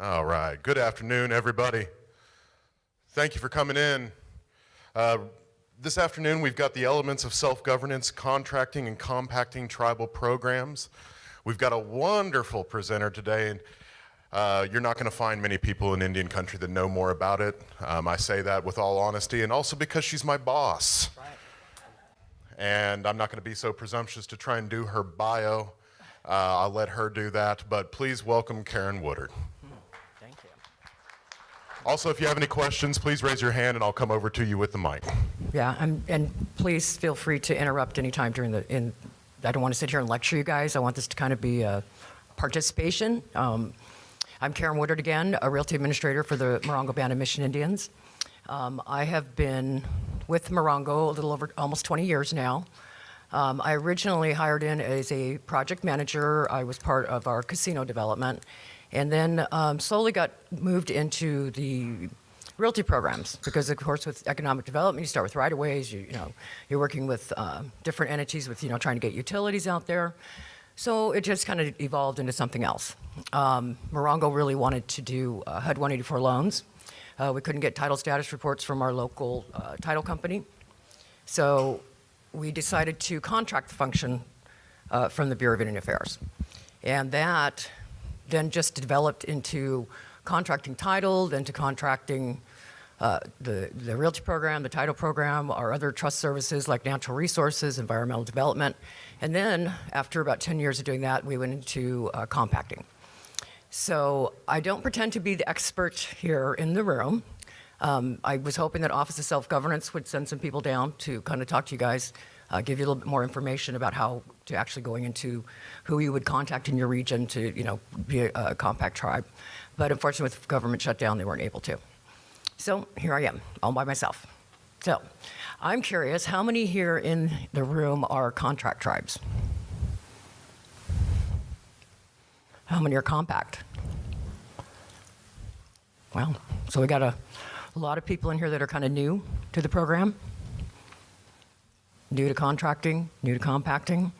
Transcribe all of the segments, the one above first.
All right. Good afternoon, everybody. Thank you for coming in. This afternoon, we've got the elements of self-governance, contracting, and compacting tribal programs. We've got a wonderful presenter today, and you're not going to find many people in Indian country that know more about it. I say that with all honesty, and also because she's my boss. Right. And I'm not going to be so presumptuous to try and do her bio. I'll let her do that, but please welcome Karen Woodard. Thank you. Also, if you have any questions, please raise your hand and I'll come over to you with the mic. Yeah, and please feel free to interrupt anytime during I don't want to sit here and lecture you guys. I want this to kind of be a participation. I'm Karen Woodard again, a Realty Administrator for the Morongo Band of Mission Indians. I have been with Morongo a little over almost 20 years now. I originally hired in as a project manager. I was part of our casino development, and then slowly got moved into the realty programs because, of course, with economic development, you start with right-of-ways. You're working with different entities with trying to get utilities out there. So it just kind of evolved into something else. Morongo really wanted to do HUD 184 loans. We couldn't get title status reports from our local title company. So we decided to contract the function from the Bureau of Indian Affairs. And that then just developed into contracting title, then to contracting the realty program, the title program, our other trust services like natural resources, environmental development. And then after about 10 years of doing that, we went into compacting. So I don't pretend to be the expert here in the room. I was hoping that Office of Self-Governance would send some people down to kind of talk to you guys, give you a little bit more information about how to actually going into who you would contact in your region to, be a compact tribe. But unfortunately, with government shutdown, they weren't able to. So here I am, all by myself. So I'm curious, how many here in the room are contract tribes? How many are compact? Well, so we got a lot of people in here that are kind of new to the program, new to contracting, new to compacting.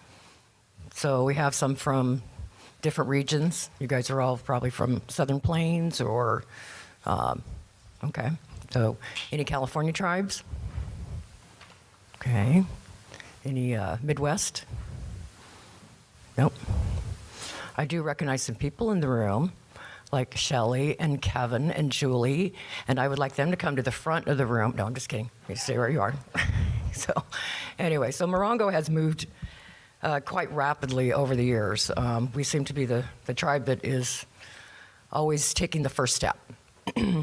So we have some from different regions. You guys are all probably from Southern Plains or, okay. So any California tribes? Okay. Any Midwest? Nope. I do recognize some people in the room, like Shelley and Kevin and Julie, and I would like them to come to the front of the room. No, I'm just kidding. You stay where you are. So anyway, so Morongo has moved quite rapidly over the years. We seem to be the tribe that is always taking the first step.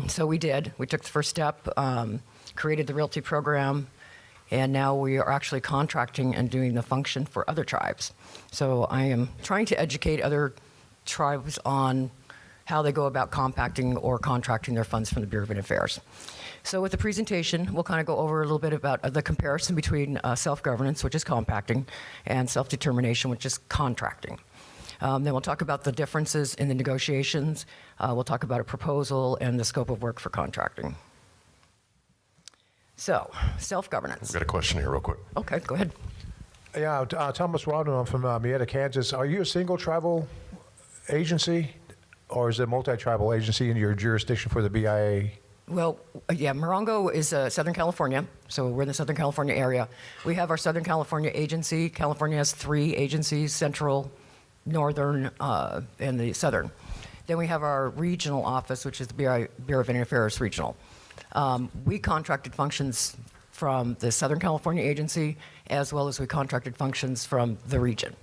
So we did. We took the first step, created the realty program, and now we are actually contracting and doing the function for other tribes. So I am trying to educate other tribes on how they go about compacting or contracting their funds from the Bureau of Indian Affairs. So with the presentation, we'll kind of go over a little bit about the comparison between self-governance, which is compacting, and self-determination, which is contracting. Then we'll talk about the differences in the negotiations. We'll talk about a proposal and the scope of work for contracting. So, self-governance. I've got a question here real quick. Okay, go ahead. Yeah, Thomas Wadden, I'm from Mieta, Kansas. Are you a single tribal agency, or is it a multi-tribal agency in your jurisdiction for the BIA? Well, yeah, Morongo is Southern California, so we're in the Southern California area. We have our Southern California agency. California has 3 agencies, Central, Northern, and the Southern. Then we have our regional office, which is the Bureau of Indian Affairs Regional. We contracted functions from the Southern California agency, as well as we contracted functions from the region.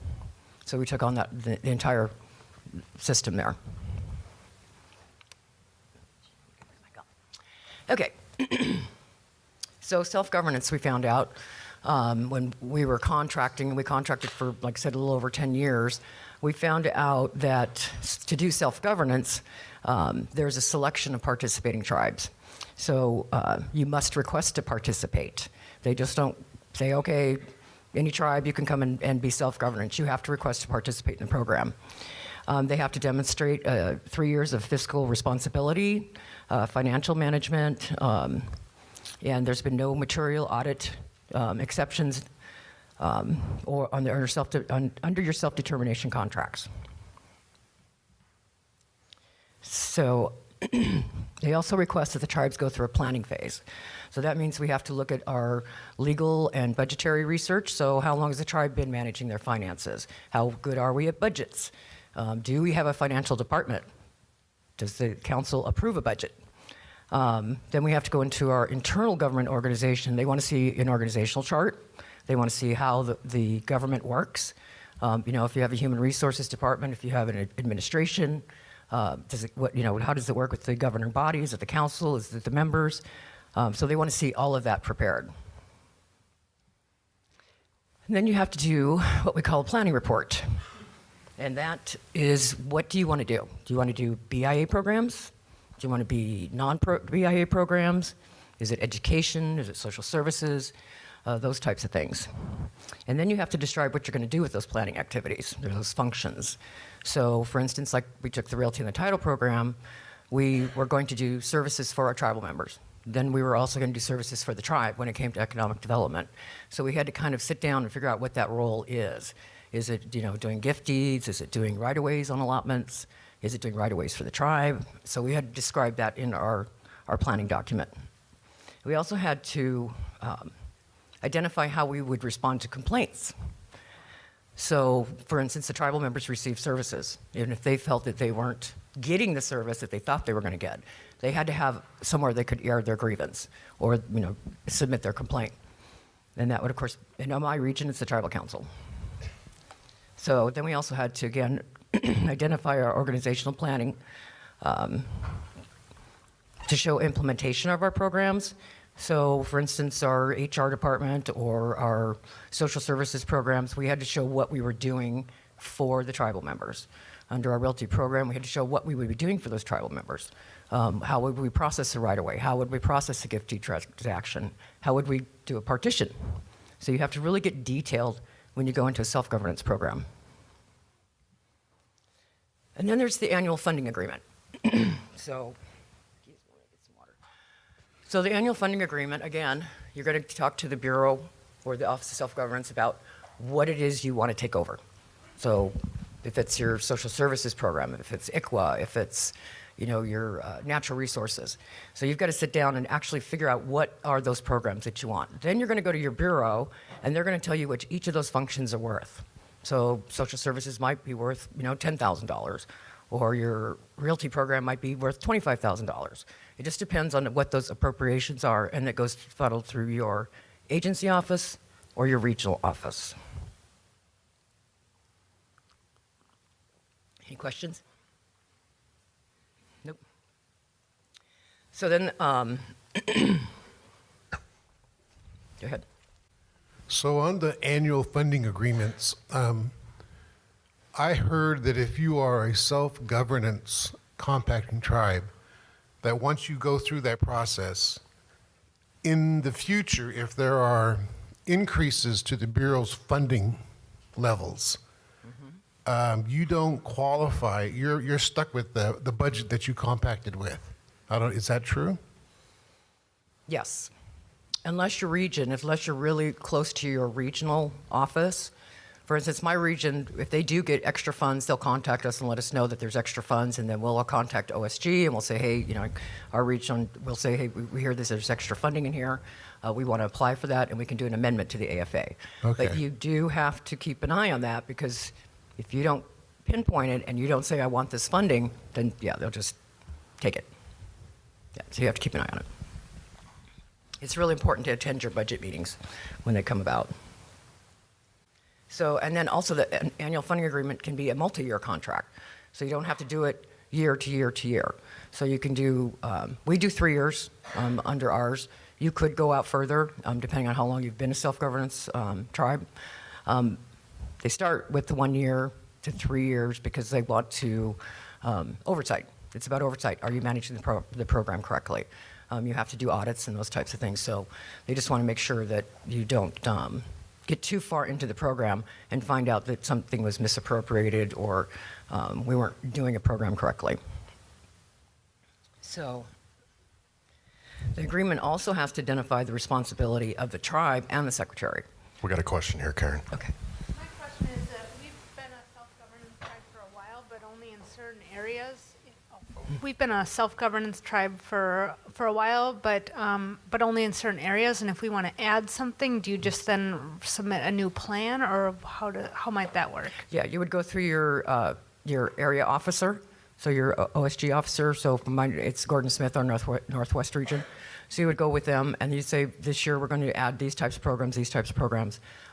So we took on the entire system there. Okay. So self-governance, we found out when we were contracting, we contracted for, like I said, a little over 10 years. We found out that to do self-governance, there's a selection of participating tribes. So you must request to participate. They just don't say, okay, any tribe, you can come and be self-governance. You have to request to participate in the program. They have to demonstrate 3 years of fiscal responsibility, financial management, and there's been no material audit exceptions or under your self-determination contracts. So they also request that the tribes go through a planning phase. So that means we have to look at our legal and budgetary research. So how long has the tribe been managing their finances? How good are we at budgets? Do we have a financial department? Does the council approve a budget? Then we have to go into our internal government organization. They want to see an organizational chart. They want to see how the government works. If you have a human resources department, if you have an administration, how does it work with the governing body? Is it the council? Is it the members? So they want to see all of that prepared. And then you have to do what we call a planning report. And that is, what do you want to do? Do you want to do BIA programs? Do you want to be non-BIA programs? Is it education? Is it social services? Those types of things. And then you have to describe what you're going to do with those planning activities, those functions. So, for instance, like we took the Realty and the Title program, we were going to do services for our tribal members. Then we were also going to do services for the tribe when it came to economic development. So we had to kind of sit down and figure out what that role is. Is it, doing gift deeds? Is it doing right-of-ways on allotments? Is it doing right-of-ways for the tribe? So we had to describe that in our planning document. We also had to identify how we would respond to complaints. So, for instance, the tribal members received services, and if they felt that they weren't getting the service that they thought they were going to get, they had to have somewhere they could air their grievance or, submit their complaint. And that would, of course, in my region, it's the tribal council. So then we also had to, again, identify our organizational planning to show implementation of our programs. So, for instance, our HR department or our social services programs, we had to show what we were doing for the tribal members. Under our Realty program, we had to show what we would be doing for those tribal members. How would we process the right-of-way? How would we process a gift deed transaction? How would we do a partition? So you have to really get detailed when you go into a self-governance program. And then there's the annual funding agreement. So the annual funding agreement, again, you're going to talk to the Bureau or the Office of Self-Governance about what it is you want to take over. So if it's your social services program, if it's ICWA, if it's your natural resources. So you've got to sit down and actually figure out what are those programs that you want. Then you're going to go to your bureau, and they're going to tell you what each of those functions are worth. So social services might be worth $10,000, or your realty program might be worth $25,000. It just depends on what those appropriations are, and it goes funneled through your agency office or your regional office. Any questions? Nope. So then, go ahead. So on the annual funding agreements, I heard that if you are a self-governance compacting tribe, that once you go through that process, in the future, if there are increases to the Bureau's funding levels, you don't qualify. You're stuck with the budget that you compacted with. Is that true? Yes. Unless you're really close to your regional office. For instance, my region, if they do get extra funds, they'll contact us and let us know that there's extra funds, and then we'll contact OSG and we'll say, hey, our region will say, hey, we hear there's extra funding in here. We want to apply for that, and we can do an amendment to the AFA. Okay. But you do have to keep an eye on that, because if you don't pinpoint it and you don't say, I want this funding, then yeah, they'll just take it. Yeah, so you have to keep an eye on it. It's really important to attend your budget meetings when they come about. So, and then also the annual funding agreement can be a multi-year contract. So you don't have to do it year to year to year. So you can do, we do 3 years under ours. You could go out further, depending on how long you've been a self-governance tribe. They start with the 1 year to 3 years because they want to, oversight. It's about oversight. Are you managing the program correctly? You have to do audits and those types of things. So they just want to make sure that you don't get too far into the program and find out that something was misappropriated or we weren't doing a program correctly. So the agreement also has to identify the responsibility of the tribe and the secretary. We got a question here, Karen. Okay. My question is that we've been a self-governance tribe for a while, but only in certain areas. We've been a self-governance tribe for a while, but only in certain areas. And if we want to add something, do you just then submit a new plan, or how might that work? Yeah, you would go through your area officer, so your OSG officer. So for mine, it's Gordon Smith, our Northwest region. So you would go with them, and you'd say, this year we're going to add these types of programs,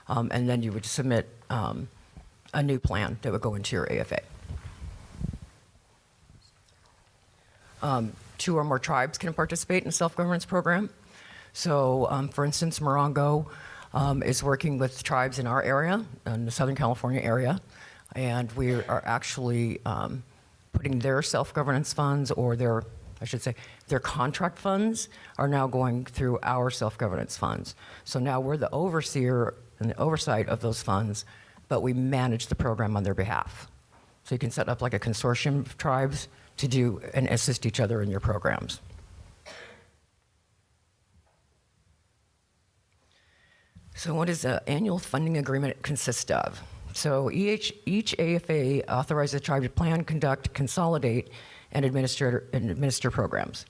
and then you would submit a new plan that would go into your AFA. 2 or more tribes can participate in a self-governance program. So, for instance, Morongo is working with tribes in our area, in the Southern California area, and we are actually putting their self-governance funds, or their contract funds are now going through our self-governance funds. So now we're the overseer and the oversight of those funds, but we manage the program on their behalf. So you can set up like a consortium of tribes to do and assist each other in your programs. So what does an annual funding agreement consist of? So each AFA authorizes the tribe to plan, conduct, consolidate, and administer programs.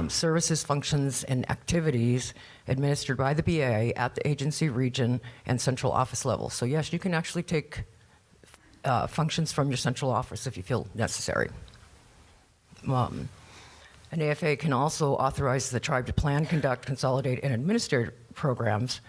Services, functions, and activities administered by the BIA at the agency, region, and central office level. So yes, you can actually take functions from your central office if you feel necessary. An AFA can also authorize the tribe to plan, conduct, consolidate, and administer programs,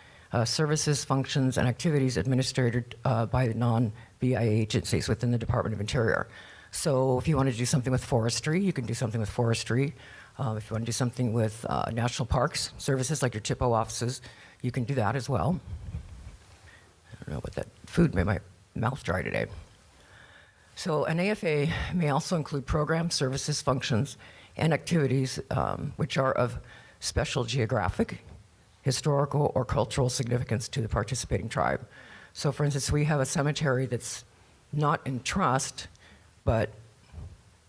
services, functions, and activities administered by non-BIA agencies within the Department of Interior. So if you want to do something with forestry, you can do something with forestry. If you want to do something with national parks services, like your TIPO offices, you can do that as well. I don't know what that food made my mouth dry today. So an AFA may also include programs, services, functions, and activities which are of special geographic, historical, or cultural significance to the participating tribe. So for instance, we have a cemetery that's not in trust, but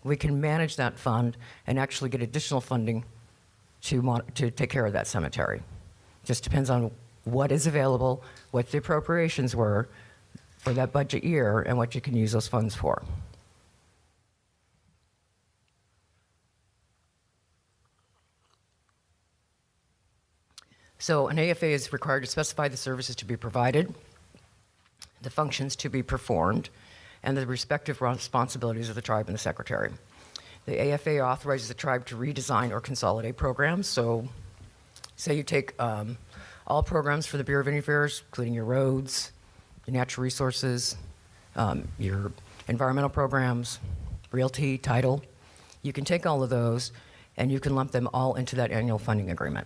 we can manage that fund and actually get additional funding to take care of that cemetery. Just depends on what is available, what the appropriations were for that budget year, and what you can use those funds for. So an AFA is required to specify the services to be provided, the functions to be performed, and the respective responsibilities of the tribe and the secretary. The AFA authorizes the tribe to redesign or consolidate programs. So say you take all programs for the Bureau of Indian Affairs, including your roads, your natural resources, your environmental programs, realty, title. You can take all of those and you can lump them all into that annual funding agreement.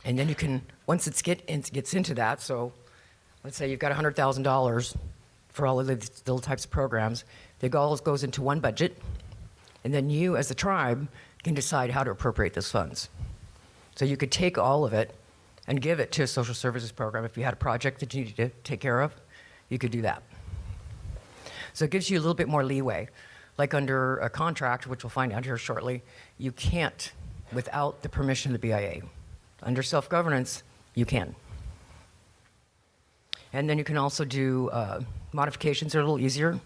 And then you can, once it gets into that, so let's say you've got $100,000 for all of these little types of programs, it all goes into one budget, and then you as the tribe can decide how to appropriate those funds. So you could take all of it and give it to a social services program. If you had a project that you needed to take care of, you could do that. So it gives you a little bit more leeway. Like under a contract, which we'll find out here shortly, you can't without the permission of the BIA. Under self-governance, you can. And then you can also do modifications are a little easier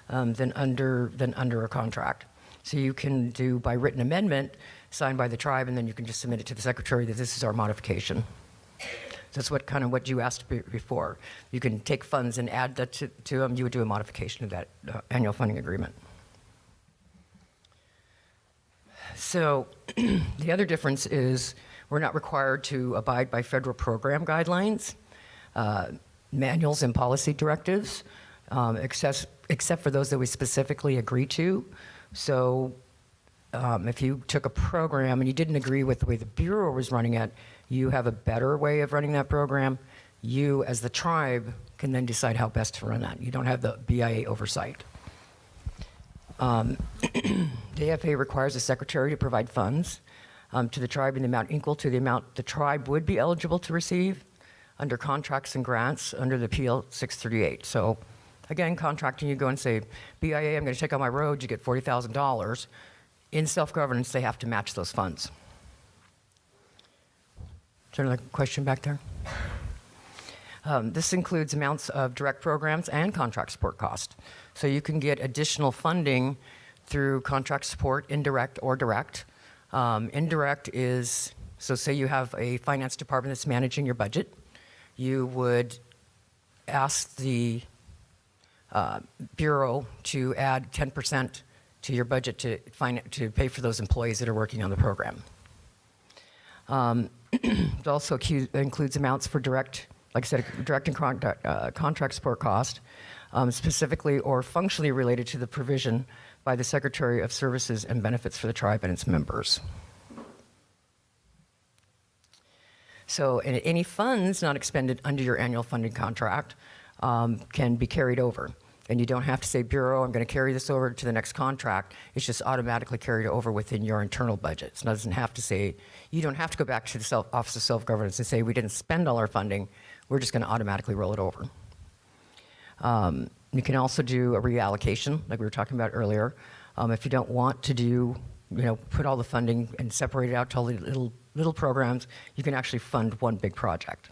than under a contract. So you can do by written amendment signed by the tribe, and then you can just submit it to the secretary that this is our modification. That's what you asked before. You can take funds and add that to them. You would do a modification of that annual funding agreement. So the other difference is we're not required to abide by federal program guidelines, manuals, and policy directives, except for those that we specifically agree to. So if you took a program and you didn't agree with the way the Bureau was running it, you have a better way of running that program. You, as the tribe, can then decide how best to run that. You don't have the BIA oversight. The AFA requires the secretary to provide funds to the tribe in the amount equal to the amount the tribe would be eligible to receive under contracts and grants under the PL 638. So again, contracting, you go and say, BIA, I'm going to take out my road, you get $40,000. In self-governance, they have to match those funds. Is there another question back there? This includes amounts of direct programs and contract support cost. So you can get additional funding through contract support, indirect or direct. Indirect is, so say you have a finance department that's managing your budget, you would ask the Bureau to add 10% to your budget to pay for those employees that are working on the program. It also includes amounts for direct, like I said, direct and contract support cost, specifically or functionally related to the provision by the Secretary of Services and Benefits for the tribe and its members. So any funds not expended under your annual funding contract can be carried over. And you don't have to say, Bureau, I'm going to carry this over to the next contract. It's just automatically carried over within your internal budget. So it doesn't have to say, you don't have to go back to the Office of Self-Governance and say, we didn't spend all our funding. We're just going to automatically roll it over. You can also do a reallocation, like we were talking about earlier. If you don't want to do, put all the funding and separate it out to all the little programs, you can actually fund one big project.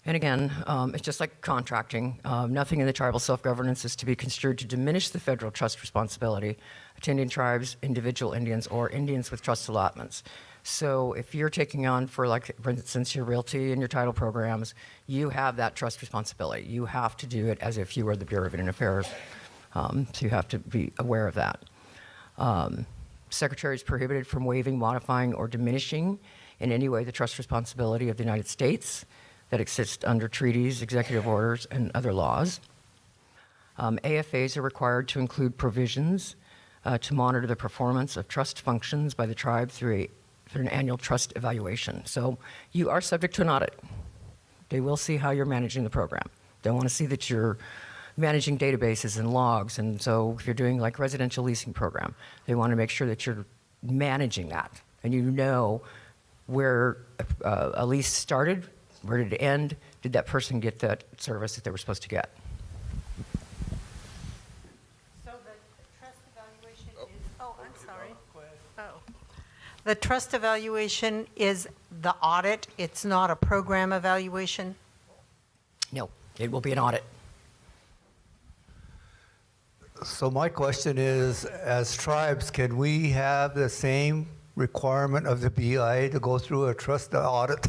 And again, it's just like contracting. Nothing in the tribal self-governance is to be construed to diminish the federal trust responsibility to Indian tribes, individual Indians, or Indians with trust allotments. So if you're taking on, for instance, your realty and your title programs, you have that trust responsibility. You have to do it as if you were the Bureau of Indian Affairs. So you have to be aware of that. Secretary is prohibited from waiving, modifying, or diminishing in any way the trust responsibility of the United States that exist under treaties, executive orders, and other laws. AFAs are required to include provisions to monitor the performance of trust functions by the tribe through an annual trust evaluation. So you are subject to an audit. They will see how you're managing the program. They want to see that you're managing databases and logs. And so if you're doing like residential leasing program, they want to make sure that you're managing that. And you know where a lease started, where did it end? Did that person get that service that they were supposed to get? So the trust evaluation is, I'm sorry. Oh. The trust evaluation is the audit, it's not a program evaluation? No, it will be an audit. So my question is, as tribes, can we have the same requirement of the BIA to go through a trust audit?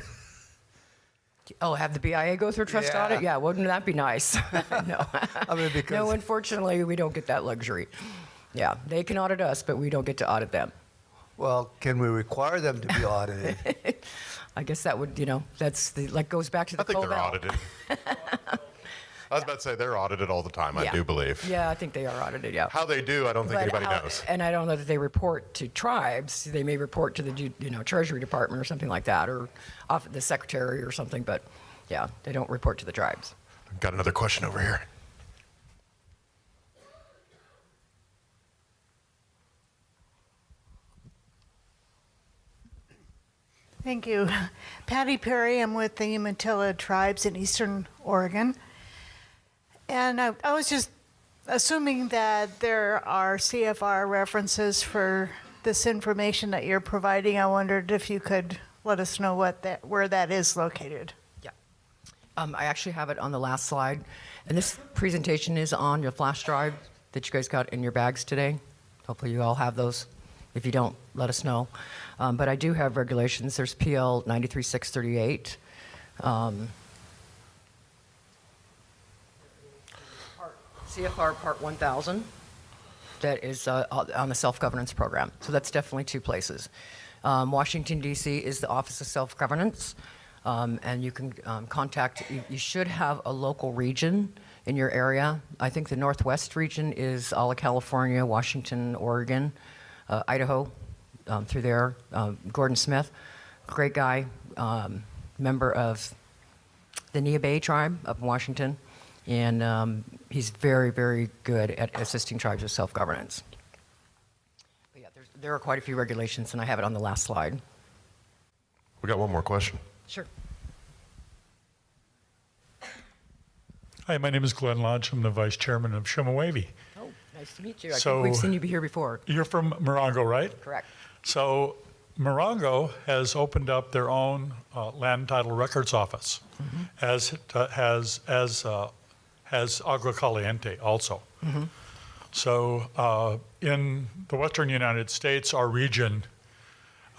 Oh, have the BIA go through a trust Yeah. audit? Yeah, wouldn't that be nice? No. I mean, because No, unfortunately, we don't get that luxury. Yeah, they can audit us, but we don't get to audit them. well, can we require them to be audited? I guess that would, that's goes back to the I think they're COVAL. audited. I was about to say they're audited all the time, I Yeah. do believe. Yeah, I think they are audited, yeah. How they do, I don't think But anybody how- knows. And I don't know that they report to tribes. They may report to the Treasury Department or something like that, or off the Secretary or something. But yeah, they don't report to the tribes. Got another question over here. Thank you. Patty Perry, I'm with the Umatilla tribes in Eastern Oregon. And I was just assuming that there are CFR references for this information that you're providing. I wondered if you could let us know where that is located. Yeah. I actually have it on the last slide. And this presentation is on your flash drive that you guys got in your bags today. Hopefully you all have those. If you don't, let us know. But I do have regulations. There's PL 93638. CFR Part 1000. That is on the self-governance program. So that's definitely two places. Washington, D.C. is the Office of Self-Governance. And you can contact, you should have a local region in your area. I think the Northwest region is all of California, Washington, Oregon, Idaho, through there. Gordon Smith, great guy, member of the Nia Bay tribe up in Washington. And he's very, very good at assisting tribes with self-governance. But yeah, there are quite a few regulations, and I have it on the last slide. We got one more question. Sure. Hi, my name is Glenn Lodge. I'm the vice chairman of Shumawavy. Oh, nice to meet you. I So- think we've seen you here before. You're from Morongo, right? Correct. So Morongo has opened up their own land title records office, as has Agua Caliente also. So in the western United States, our region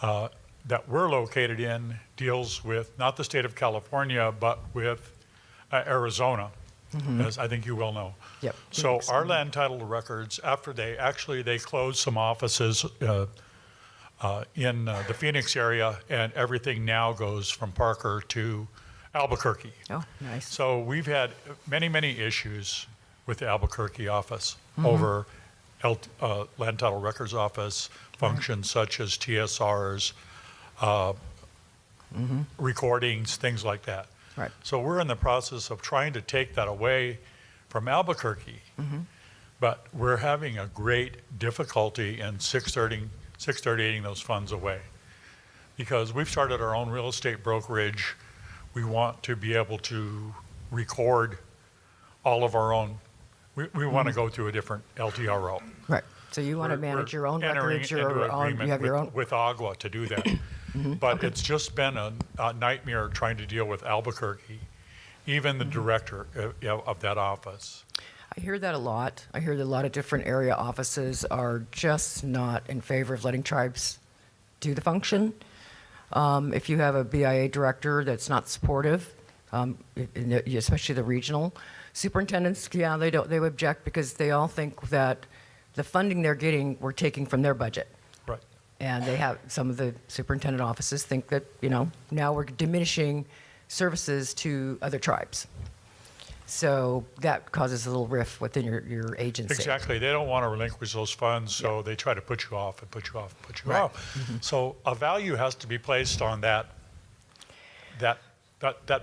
that we're located in deals with not the state of California, but with Arizona, as I think you well know. Yep. So our land title records, after they closed some offices in the Phoenix area, and everything now goes from Parker to Albuquerque. Oh, nice. So we've had many, many issues with the Albuquerque office over land title records office functions such as TSRs, recordings, things like that. Right. So we're in the process of trying to take that away from Albuquerque, but we're having a great difficulty in 638ing those funds away, because we've started our own real estate brokerage. We want to be able to record all of our own. We want to go through a different LTRO. Right. So you want to We're- manage we're your own entering records, into your own, agreement you have your with- own. with Agua to do that. But it's just been a nightmare trying to deal with Albuquerque, even the director of that office. I hear that a lot. I hear that a lot of different area offices are just not in favor of letting tribes do the function. If you have a BIA director that's not supportive, especially the regional superintendents, they would object because they all think that the funding they're getting, we're taking from their budget. Right. And they have, some of the superintendent offices think that, now we're diminishing services to other tribes. So that causes a little rift within your agency. Exactly. They don't want to relinquish those funds, so they try to put you off and put you off and put you Right. off. So a value has to be placed on that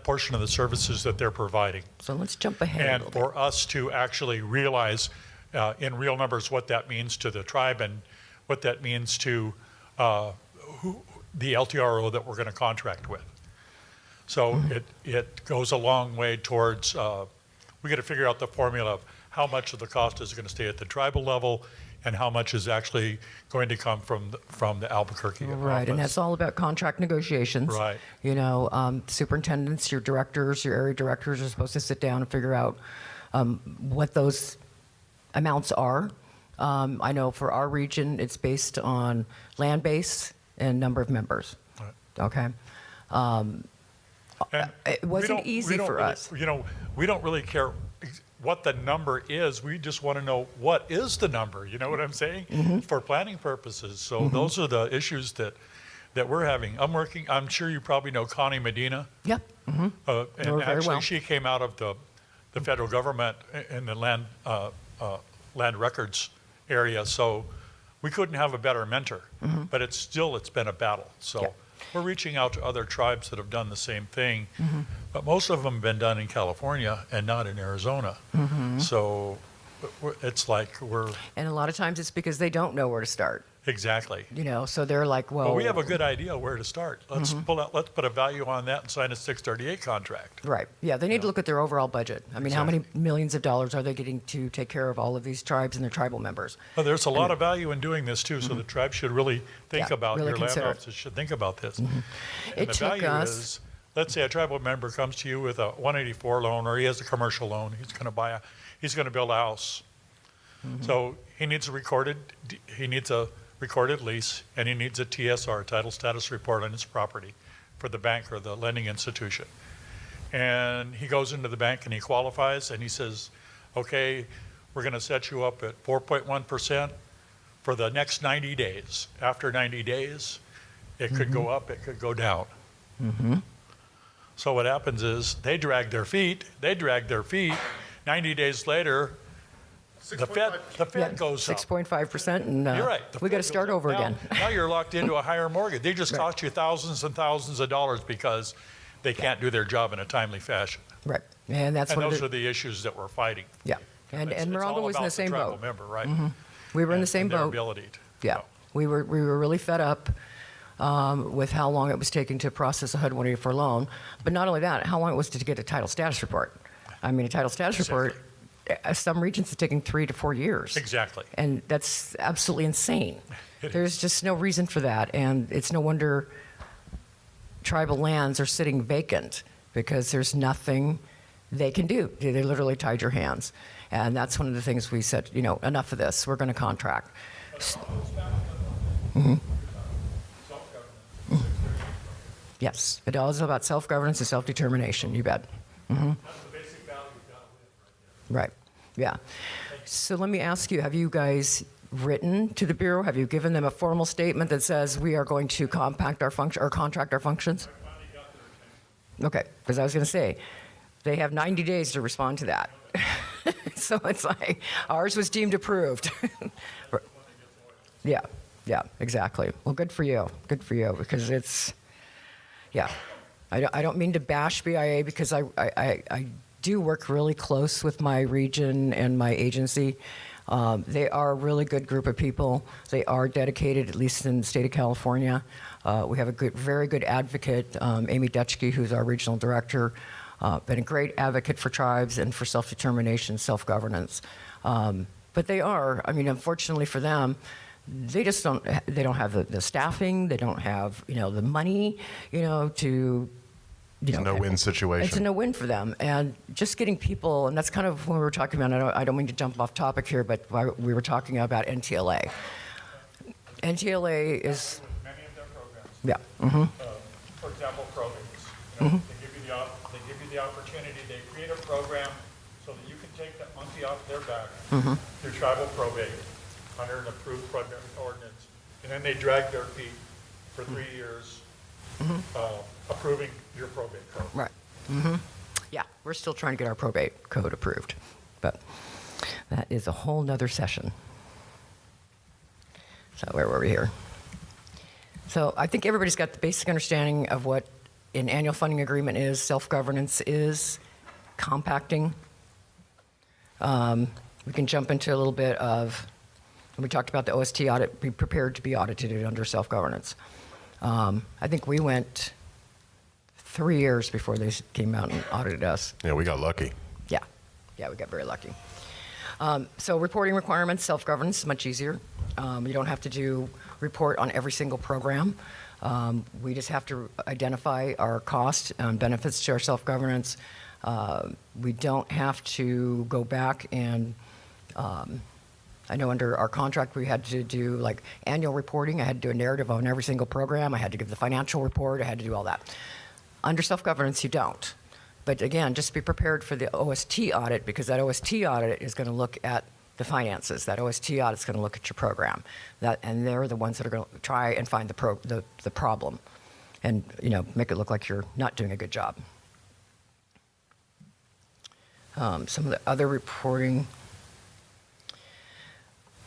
portion of the services that they're providing. So let's jump ahead a And little bit. for us to actually realize in real numbers what that means to the tribe and what that means to the LTRO that we're going to contract with. So it goes a long way towards, we got to figure out the formula of how much of the cost is going to stay at the tribal level and how much is actually going to come from the Albuquerque Right, office. and that's all about contract negotiations. Right. Superintendents, your directors, your area directors are supposed to sit down and figure out what those amounts are. I know for our region, it's based on land base and number of members. Right. Okay. And It we wasn't don't- easy we don't for really- us. We don't really care what the number is. We just want to know what is the number. You know what I'm saying? Mm-hmm. For planning purposes. So those are the issues that we're having. I'm sure you probably know Connie Medina. Yep. And Know her very actually, well. she came out of the federal government in the land records area. So we couldn't have a better mentor. But it's been a battle. So. Yeah. We're reaching out to other tribes that have done the same thing, but most of them have been done in California and not in Arizona. So it's like we're, And a lot of times it's because they don't know where to start. exactly. So they're like, well. Well, we have a good idea where to start. Let's put a value on that and sign a 638 contract. Right. Yeah, they need to look at their overall budget. I mean, how many millions of dollars are they getting to take care of all of these tribes and their tribal members? Well, there's a lot of value in doing this too, so the tribe should really think Yeah, about, really your land consider it. offices should think about this. It And the took value us- is, let's say a tribal member comes to you with a 184 loan, or he has a commercial loan, he's going to build a house. So he needs a recorded lease, and he needs a TSR, title status report on his property for the bank or the lending institution. And he goes into the bank and he qualifies and he says, okay, we're going to set you up at 4.1% for the next 90 days. After 90 days, it could go up, it could go down. So what happens is they drag their feet. 90 days later, the Fed goes up. 6.5%, and You're right. the we got to Fed start goes up. over Now- again. Now you're locked into a higher mortgage. They just Right. cost you thousands and thousands of dollars because they can't do their job in a timely fashion. Right. And that's And what those are the issues that we're fighting. yeah. And It's Morongo all was in about the same tribal boat. member, right? We were in the same And their boat. ability to- Yeah. We were really fed up with how long it was taking to process a HUD 184 loan. But not only that, how long it was to get a title status report. I mean, a title status report some regions it's taking 3 to 4 years. Exactly. And that's absolutely insane. It There's just no reason for that. And it's no wonder tribal lands are sitting vacant because there's nothing they can do. They literally tied your hands. And that's one of the things we said, enough of this. We're going to contract. Yes, it all is about self-governance and self-determination, you bet. That's the basic value you've got to live right Right, yeah. So let me ask you, have you guys written to the Bureau? Have you given them a formal statement that says we are going to compact our function or contract our functions? Okay, because I was going to say, they have 90 days to respond to that. So it's like, ours was deemed approved. Yeah, exactly. Well, good for you, because it's, yeah. I don't mean to bash BIA because I do work really close with my region and my agency. They are a really good group of people. They are dedicated, at least in the state of California. We have a very good advocate, Amy Dutchke, who's our regional director. Been a great advocate for tribes and for self-determination, self-governance. But they are, unfortunately for them, they don't have the staffing, they don't have, the money, to, It's a no-win situation. It's a no-win for them. And just getting people, and that's kind of when we were talking about, I don't mean to jump off topic here, but we were talking about NTLA. NTLA is, Many of their programs. yeah, For example, probates. They give you the opportunity, they create a program so that you can take that monkey off their back through tribal probate under an approved program ordinance. And then they drag their feet for 3 years approving your probate code. right. Yeah, we're still trying to get our probate code approved, but that is a whole nother session. So where were we here? So I think everybody's got the basic understanding of what an annual funding agreement is, self-governance is, compacting. We can jump into a little bit of, we talked about the OST audit, be prepared to be audited under self-governance. I think we went 3 years before they came out and audited us. Yeah, we got lucky. Yeah, we got very lucky. So reporting requirements, self-governance is much easier. You don't have to report on every single program. We just have to identify our costs and benefits to our self-governance. We don't have to go back and, I know under our contract we had to do like annual reporting. I had to do a narrative on every single program. I had to give the financial report. I had to do all that. Under self-governance, you don't. But again, just be prepared for the OST audit because that OST audit is going to look at the finances. That OST audit is going to look at your program. And they're the ones that are going to try and find the problem and make it look like you're not doing a good job. Some of the other reporting.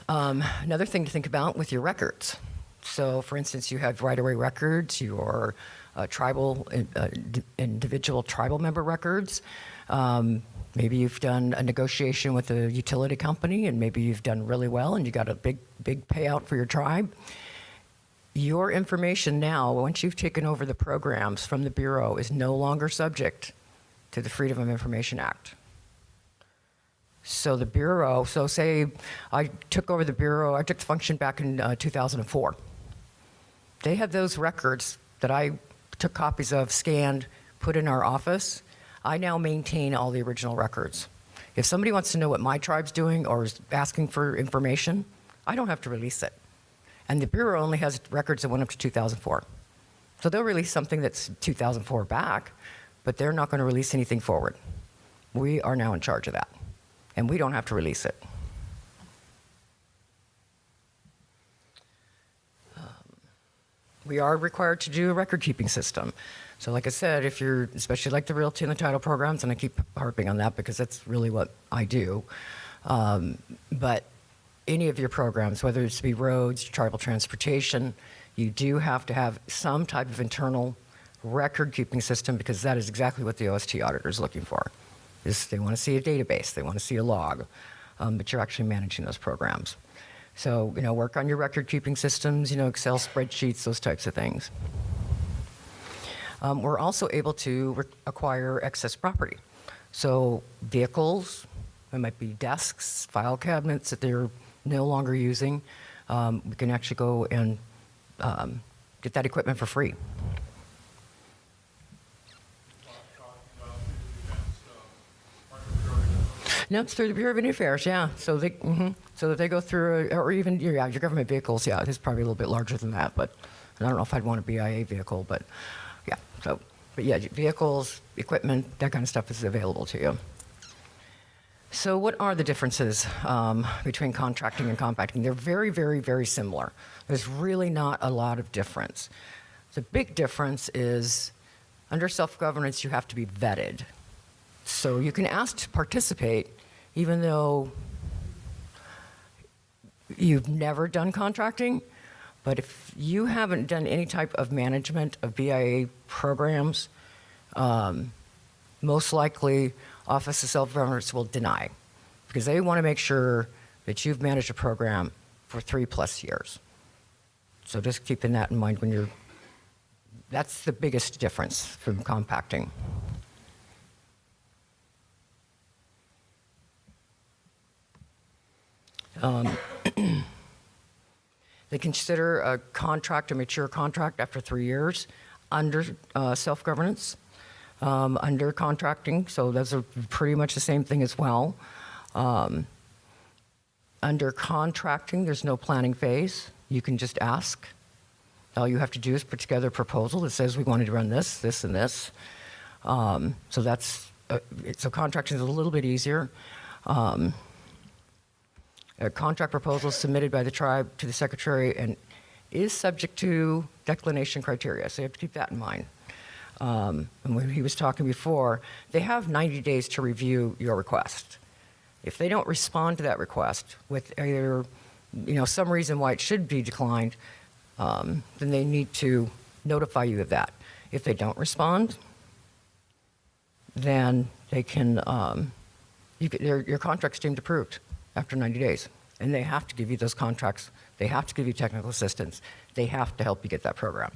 Another thing to think about with your records. So, for instance, you have right-of-way records, your individual tribal member records. Maybe you've done a negotiation with a utility company, and maybe you've done really well, and you got a big payout for your tribe. Your information now, once you've taken over the programs from the Bureau, is no longer subject to the Freedom of Information Act. So the Bureau, say I took over the Bureau, I took the function back in 2004. They have those records that I took copies of, scanned, put in our office. I now maintain all the original records. If somebody wants to know what my tribe's doing or is asking for information, I don't have to release it. And the Bureau only has records that went up to 2004. So they'll release something that's 2004 back, but they're not going to release anything forward. We are now in charge of that. And we don't have to release it. We are required to do a record-keeping system. So like I said, if you're, especially like the Realty and the title programs, and I keep harping on that because that's really what I do, but any of your programs, whether it's to be roads, tribal transportation, you do have to have some type of internal record-keeping system because that is exactly what the OST auditor is looking for. They want to see a database, they want to see a log, but you're actually managing those programs. So, work on your record-keeping systems, Excel spreadsheets, those types of things. We're also able to acquire excess property. So vehicles, It might be desks, file cabinets that they're no longer using. We can actually go and get that equipment for free. No, it's through the Bureau of Indian Affairs, yeah. So so that they go through, or even your government vehicles, yeah. It's probably a little bit larger than that, but I don't know if I'd want a BIA vehicle, but yeah. So, but yeah, vehicles, equipment, that kind of stuff is available to you. So what are the differences between contracting and compacting? They're very, very, very similar. There's really not a lot of difference. The big difference is under self-governance, you have to be vetted. So you can ask to participate even though you've never done contracting, but if you haven't done any type of management of BIA programs, most likely Office of Self-Governance will deny because they want to make sure that you've managed a program for 3+ years. So just keeping that in mind when you're, that's the biggest difference from compacting. They consider a contract a mature contract after 3 years under self-governance, under contracting, so those are pretty much the same thing as well. Under contracting, there's no planning phase. You can just ask. All you have to do is put together a proposal that says we wanted to run this, this, and this. So that's so contracting is a little bit easier. A contract proposal submitted by the tribe to the secretary and is subject to declination criteria, so you have to keep that in mind. And when he was talking before, they have 90 days to review your request. If they don't respond to that request with either, some reason why it should be declined, then they need to notify you of that. If they don't respond, then they can, your contract's deemed approved after 90 days. And they have to give you those contracts. They have to give you technical assistance. They have to help you get that program.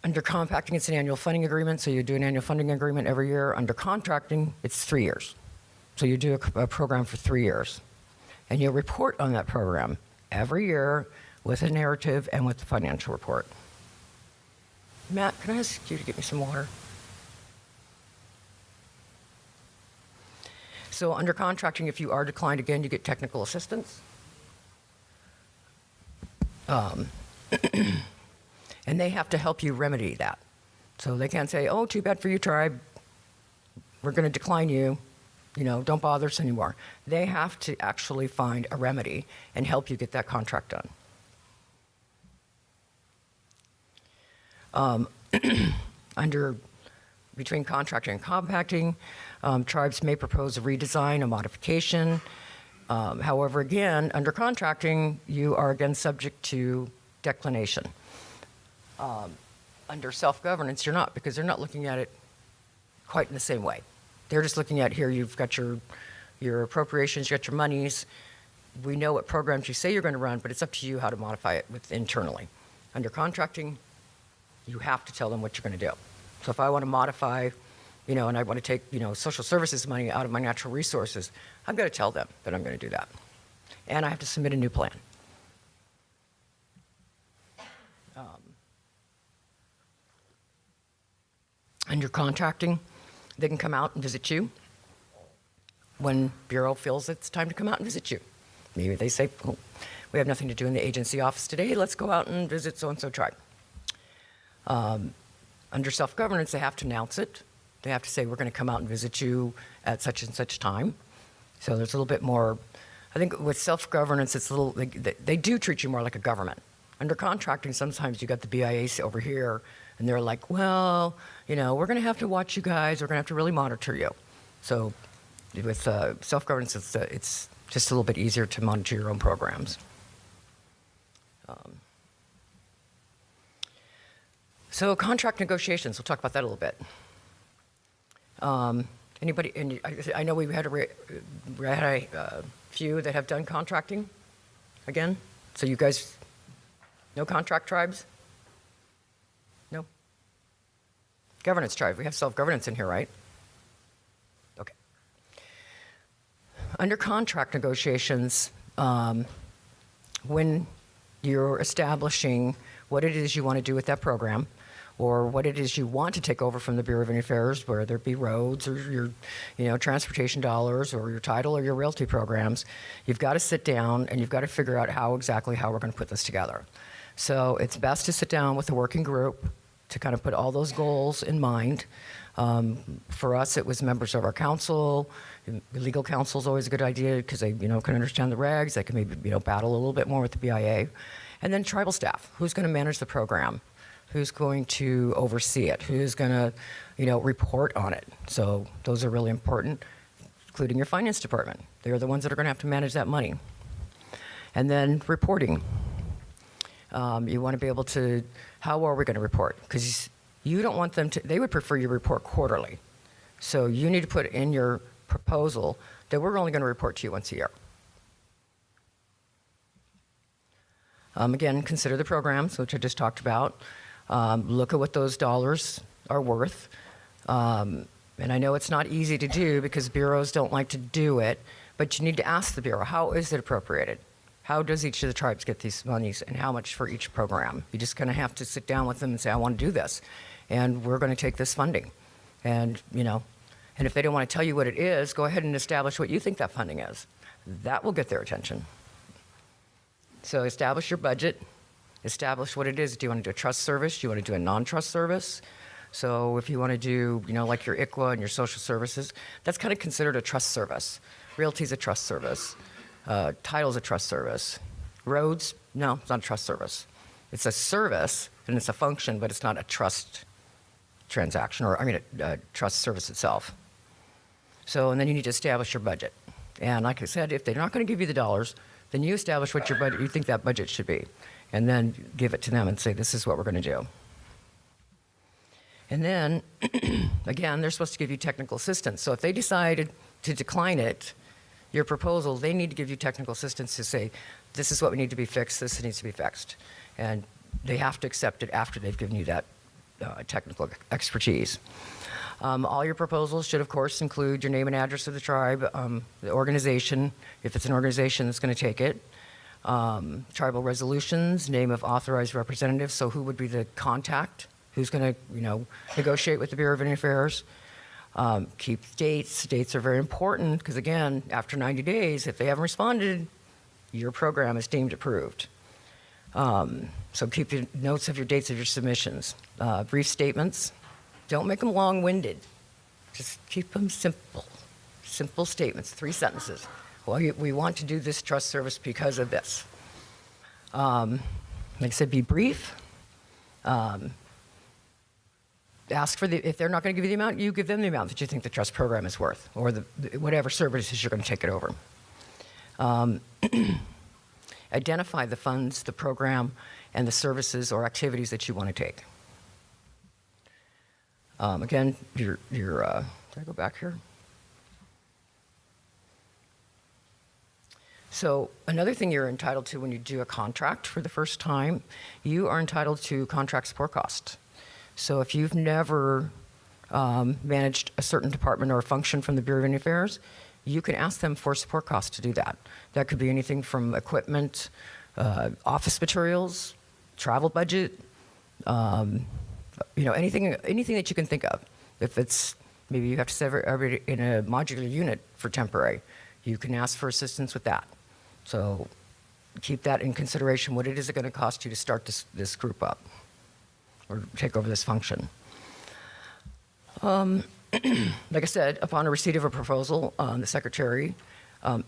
Under compacting, it's an annual funding agreement, so you do an annual funding agreement every year. Under contracting, it's 3 years. So you do a program for 3 years. And you'll report on that program every year with a narrative and with the financial report. Matt, can I ask you to get me some water? So under contracting, if you are declined again, you get technical assistance. And they have to help you remedy that. So they can't say, oh, too bad for you, tribe. We're going to decline you. Don't bother us anymore. They have to actually find a remedy and help you get that contract done. Between contracting and compacting, tribes may propose a redesign, a modification. However, again, under contracting, you are again subject to declination. Under self-governance, you're not, because they're not looking at it quite in the same way. They're just looking at here, you've got your appropriations, you got your monies. We know what programs you say you're going to run, but it's up to you how to modify it internally. Under contracting, you have to tell them what you're going to do. So if I want to modify, and I want to take, social services money out of my natural resources, I've got to tell them that I'm going to do that. And I have to submit a new plan. Under contracting, they can come out and visit you when Bureau feels it's time to come out and visit you. Maybe they say, oh, we have nothing to do in the agency office today, let's go out and visit so-and-so tribe. Under self-governance, they have to announce it. They have to say, we're going to come out and visit you at such and such time. So there's a little bit more, I think with self-governance, it's a little, they do treat you more like a government. Under contracting, sometimes you got the BIAs over here, and they're like, well, we're going to have to watch you guys. We're going to have to really monitor you. So with self-governance, it's just a little bit easier to monitor your own programs. So contract negotiations, we'll talk about that a little bit. Anybody, and I know we had a few that have done contracting again. So you guys, no contract tribes? No? Governance tribe, we have self-governance in here, right? under contract negotiations, when you're establishing what it is you want to do with that program, or what it is you want to take over from the Bureau of Indian Affairs, whether it be roads or your transportation dollars or your title or your realty programs, you've got to sit down and you've got to figure out how we're going to put this together. So it's best to sit down with the working group to kind of put all those goals in mind. For us, it was members of our council. Legal counsel is always a good idea because they, can understand the regs. They can maybe, battle a little bit more with the BIA. And then tribal staff. Who's going to manage the program? Who's going to oversee it? Who's going to, report on it? So those are really important, including your finance department. They're the ones that are going to have to manage that money. And then reporting. You want to be able to, how are we going to report? Because you don't want them to, they would prefer you report quarterly. So you need to put in your proposal that we're only going to report to you once a year. Again, consider the programs, which I just talked about. Look at what those dollars are worth. And I know it's not easy to do because bureaus don't like to do it, but you need to ask the bureau, how is it appropriated? How does each of the tribes get these monies and how much for each program? You just kind of have to sit down with them and say, I want to do this. And we're going to take this funding. And, and if they don't want to tell you what it is, go ahead and establish what you think that funding is. That will get their attention. So establish your budget, establish what it is. Do you want to do a trust service? Do you want to do a non-trust service? So if you want to do, like your ICWA and your social services, that's kind of considered a trust service. Realty is a trust service. Title's a trust service. Roads, no, it's not a trust service. It's a service and it's a function, but it's not a trust transaction, or a trust service itself. So, and then you need to establish your budget. And like I said, if they're not going to give you the dollars, then you establish what your budget, you think that budget should be, and then give it to them and say, this is what we're going to do. And then, again, they're supposed to give you technical assistance. So if they decided to decline it, your proposal, they need to give you technical assistance to say, this is what we need to be fixed, this needs to be fixed. And they have to accept it after they've given you that technical expertise. All your proposals should, of course, include your name and address of the tribe, the organization, if it's an organization that's going to take it, tribal resolutions, name of authorized representatives, so who would be the contact, who's going to, negotiate with the Bureau of Indian Affairs. Keep dates. Dates are very important because, again, after 90 days, if they haven't responded, your program is deemed approved. So keep your notes of your dates of your submissions. Brief statements. Don't make them long-winded. Just keep them simple. Simple statements, 3 sentences. Well, we want to do this trust service because of this. Like I said, be brief. Ask for if they're not going to give you the amount, you give them the amount that you think the trust program is worth, or whatever services you're going to take it over. Identify the funds, the program, and the services or activities that you want to take. Again, did I go back here? So another thing you're entitled to when you do a contract for the first time, you are entitled to contract support costs. So if you've never managed a certain department or a function from the Bureau of Indian Affairs, you can ask them for support costs to do that. That could be anything from equipment, office materials, travel budget, anything that you can think of. If it's maybe you have to set everybody in a modular unit for temporary, you can ask for assistance with that. So keep that in consideration. What it is going to cost you to start this group up or take over this function. Like I said, upon a receipt of a proposal, the secretary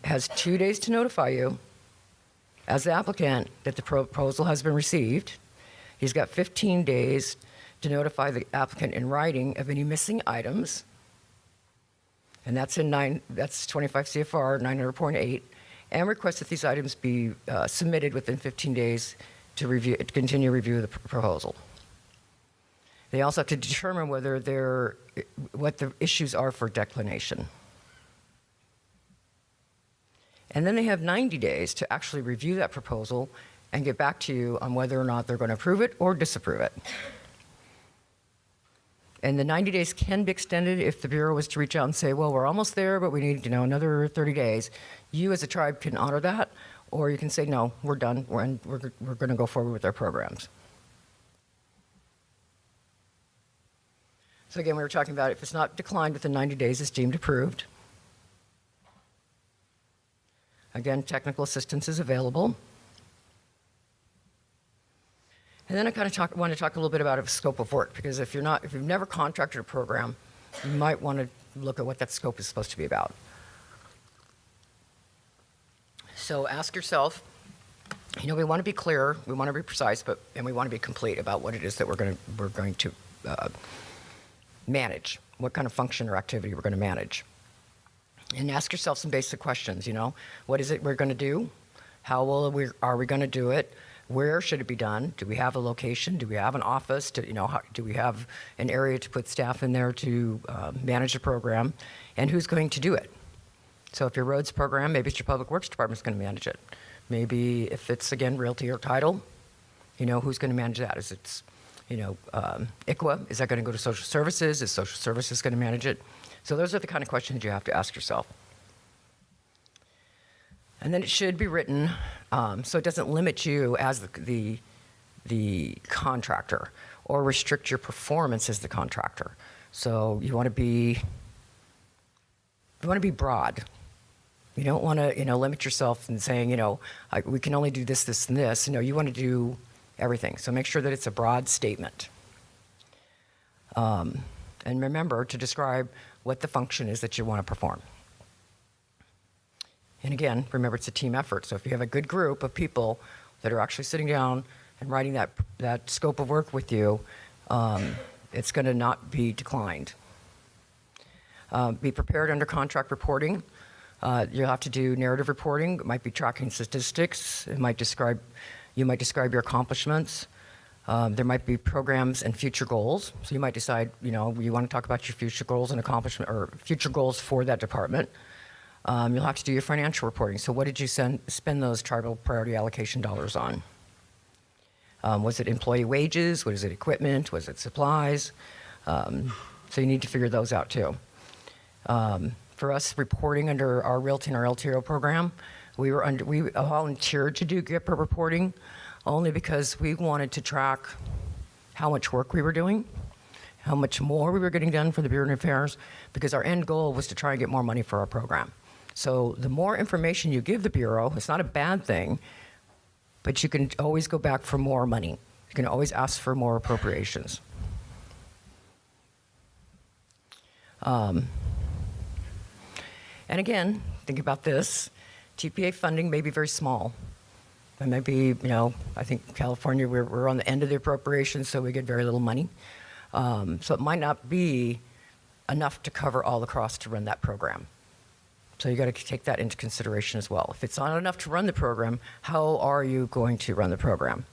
has 2 days to notify you as the applicant that the proposal has been received. He's got 15 days to notify the applicant in writing of any missing items, and that's 25 CFR 900.8, and request that these items be submitted within 15 days to continue review of the proposal. They also have to determine what the issues are for declination. And then they have 90 days to actually review that proposal and get back to you on whether or not they're going to approve it or disapprove it. And the 90 days can be extended if the Bureau was to reach out and say, well, we're almost there, but we need, another 30 days. You as a tribe can honor that, or you can say, no, we're done, we're going to go forward with our programs. So again, we were talking about if it's not declined within 90 days, it's deemed approved. Again, technical assistance is available. And then I kind of want to talk a little bit about a scope of work, because if you've never contracted a program, you might want to look at what that scope is supposed to be about. So ask yourself, we want to be clear, we want to be precise, and we want to be complete about what it is that we're going to manage, what kind of function or activity we're going to manage. And ask yourself some basic questions, what is it we're going to do? How are we going to do it? Where should it be done? Do we have a location? Do we have an office? Do we have an area to put staff in there to manage the program? And who's going to do it? So if your roads program, maybe it's your public works department's going to manage it. Maybe if it's, again, realty or title, who's going to manage that? Is it, ICWA? Is that going to go to social services? Is social services going to manage it? So those are the kind of questions you have to ask yourself. And then it should be written so it doesn't limit you as the contractor or restrict your performance as the contractor. So you want to be broad. You don't want to limit yourself and saying we can only do this, this, and this. You want to do everything. So make sure that it's a broad statement. And remember to describe what the function is that you want to perform. And again, remember, it's a team effort. So if you have a good group of people that are actually sitting down and writing that scope of work with you, it's going to not be declined. Be prepared under contract reporting. You'll have to do narrative reporting. It might be tracking statistics. You might describe your accomplishments. There might be programs and future goals. So you might decide, you want to talk about your future goals and accomplishment, or future goals for that department. You'll have to do your financial reporting. So what did you spend those tribal priority allocation dollars on? Was it employee wages? Was it equipment? Was it supplies? So you need to figure those out too. For us, reporting under our Realty and our LTO program, we volunteered to do GIPRA reporting only because we wanted to track how much work we were doing, how much more we were getting done for the Bureau of Affairs, because our end goal was to try and get more money for our program. So the more information you give the Bureau, it's not a bad thing, but you can always go back for more money. You can always ask for more appropriations. And again, think about this. TPA funding may be very small. It may be, I think California, we're on the end of the appropriations, so we get very little money. So it might not be enough to cover all the costs to run that program. So you got to take that into consideration as well. If it's not enough to run the program, how are you going to run the program?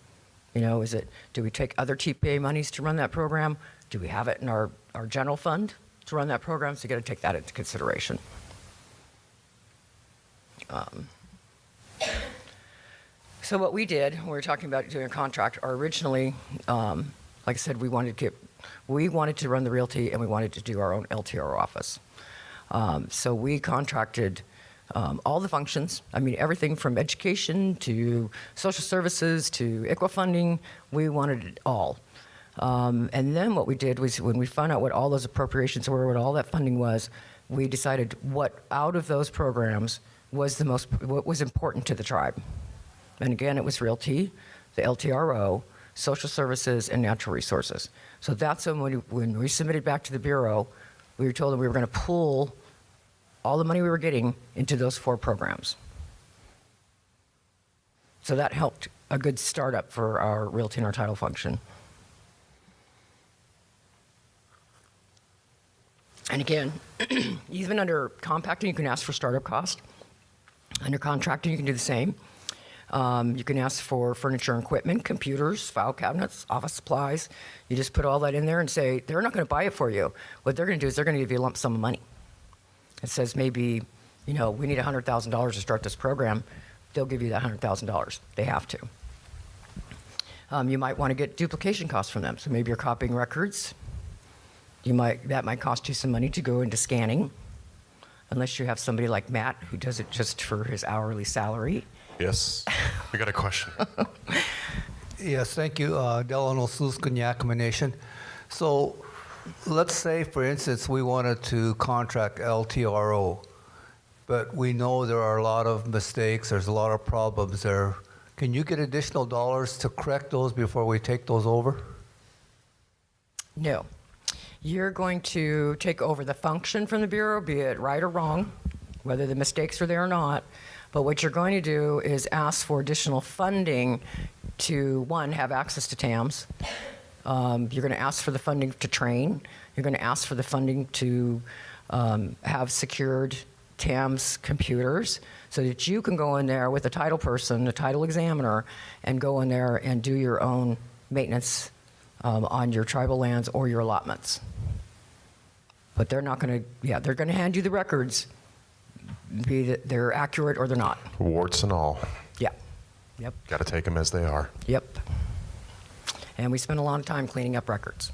Do we take other TPA monies to run that program? Do we have it in our general fund to run that program? So you got to take that into consideration. So what we did when we were talking about doing a contract, originally, like I said, we wanted to run the Realty and we wanted to do our own LTRO office. So we contracted all the functions. I mean, everything from education to social services to ICWA funding. We wanted it all. And then what we did was when we found out what all those appropriations were, what all that funding was, we decided what out of those programs was what was important to the tribe. And again, it was Realty, the LTRO, social services, and natural resources. So that's when we submitted back to the Bureau, we were told that we were going to pool all the money we were getting into those 4 programs. So that helped a good startup for our Realty and our title function. And again, even under compacting, you can ask for startup cost. Under contracting, you can do the same. You can ask for furniture and equipment, computers, file cabinets, office supplies. You just put all that in there and say, they're not going to buy it for you. What they're going to do is they're going to give you a lump sum of money. It says maybe, we need $100,000 to start this program. They'll give you that $100,000. They have to. You might want to get duplication costs from them. So maybe you're copying records. That might cost you some money to go into scanning, unless you have somebody like Matt who does it just for his hourly salary. Yes, we got a question. Yes, thank you, Delano Suskunyak Nation. So let's say, for instance, we wanted to contract LTRO, but we know there are a lot of mistakes, there's a lot of problems there. Can you get additional dollars to correct those before we take those over? No. You're going to take over the function from the Bureau, be it right or wrong, whether the mistakes are there or not. But what you're going to do is ask for additional funding to, one, have access to TAMs. You're going to ask for the funding to train. You're going to ask for the funding to have secured TAMs computers so that you can go in there with a title person, a title examiner, and go in there and do your own maintenance on your tribal lands or your allotments. But they're not going to, they're going to hand you the records, be that they're accurate or they're not. Warts and all. Yeah. Yep. Got to take them as they are. Yep. And we spend a lot of time cleaning up records.